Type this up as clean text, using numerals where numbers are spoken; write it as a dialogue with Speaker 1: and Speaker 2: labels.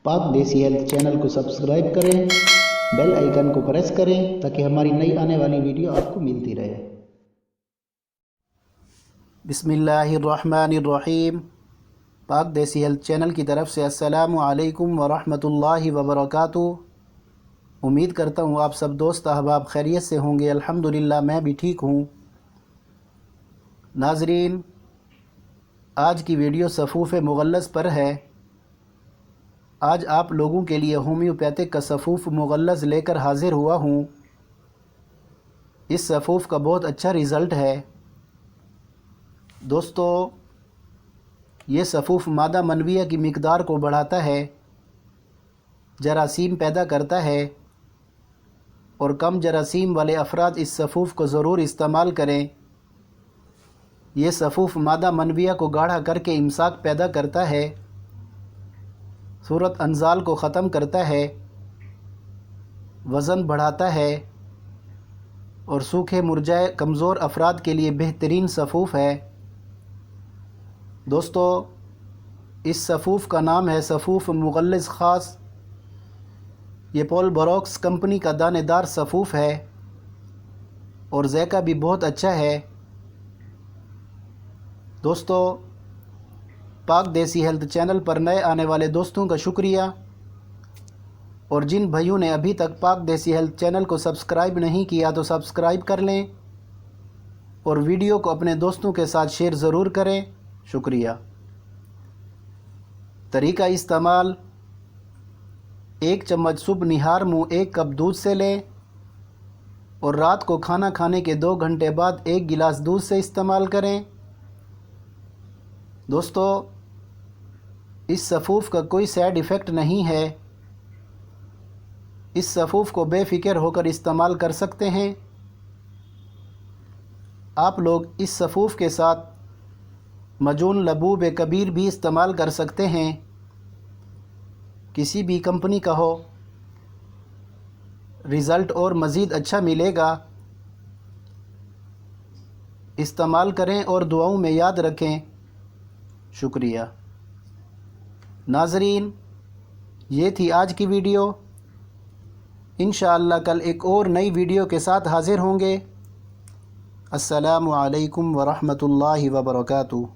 Speaker 1: पाक देसी health channel को सब्सक्राइब करें, बेल आइकन को प्रेस करें ताकि हमारी नई आने वाली वीडियो आपको मिलती रहे। बिस्मिल्लाहिर्रहमानिर्रहीम। पाक देसी हेल्थ चैनल की तरफ से अस्सलामु अलैकुम व रहमतुल्लाहि व बरकातुहू। उम्मीद करता हूँ आप सब दोस्त अहबाब खैरियत से होंगे। अल्हम्दुलिल्लाह मैं भी ठीक हूँ। नाज़रीन, आज की वीडियो सफ़ूफ़ मुग़ल्लज़ पर है। आज आप लोगों के लिए होम्योपैथिक का सफ़ूफ़ मुग़ल्लज़ लेकर हाज़िर हुआ हूँ। इस सफ़ूफ़ का बहुत अच्छा रिज़ल्ट है। दोस्तों, ये सफ़ूफ़ मादा मनविया की मिक़दार को बढ़ाता है, जरासीम पैदा करता है और कम जरासीम वाले अफराद इस सफ़ूफ़ को ज़रूर इस्तेमाल करें। ये सफ़ूफ़ मादा मनविया को गाढ़ा करके इमसाक पैदा करता है, सूरत अंजाल को ख़त्म करता है, वज़न बढ़ाता है और सूखे मुरझाए कमज़ोर अफराद के लिए बेहतरीन सफ़ूफ़ है। दोस्तों, इस सफ़ूफ़ का नाम है सफ़ूफ़ मुग़ल्लज़ ख़ास। ये पॉल बरोक्स कंपनी का दानेदार सफ़ूफ़ है और ज़ायका भी बहुत अच्छा है। दोस्तों, पाक देसी हेल्थ चैनल पर नए आने वाले दोस्तों का शुक्रिया, और जिन भाइयों ने अभी तक पाक देसी हेल्थ चैनल को सब्सक्राइब नहीं किया तो सब्सक्राइब कर लें और वीडियो को अपने दोस्तों के साथ शेयर ज़रूर करें। शुक्रिया। तरीका इस्तेमाल: 1 चम्मच सुबह निहार मुँह 1 कप दूध से लें और रात को खाना खाने के 2 घंटे बाद 1 गिलास दूध से इस्तेमाल करें। दोस्तों, इस सफ़ूफ़ का कोई साइड इफ़ेक्ट नहीं है। इस सफ़ूफ़ को बेफ़िक्र होकर इस्तेमाल कर सकते हैं। आप लोग इस सफ़ूफ़ के साथ मजून लबूब कबीर भी इस्तेमाल कर सकते हैं, किसी भी कंपनी का हो। रिज़ल्ट और मज़ीद अच्छा मिलेगा। इस्तेमाल करें और दुआओं में याद रखें। शुक्रिया। नाज़रीन, ये थी आज की वीडियो। इंशाअल्लाह कल एक और नई वीडियो के साथ हाज़िर होंगे। अस्सलामु अलैकुम व रहमतुल्लाहि व बरकातुहू।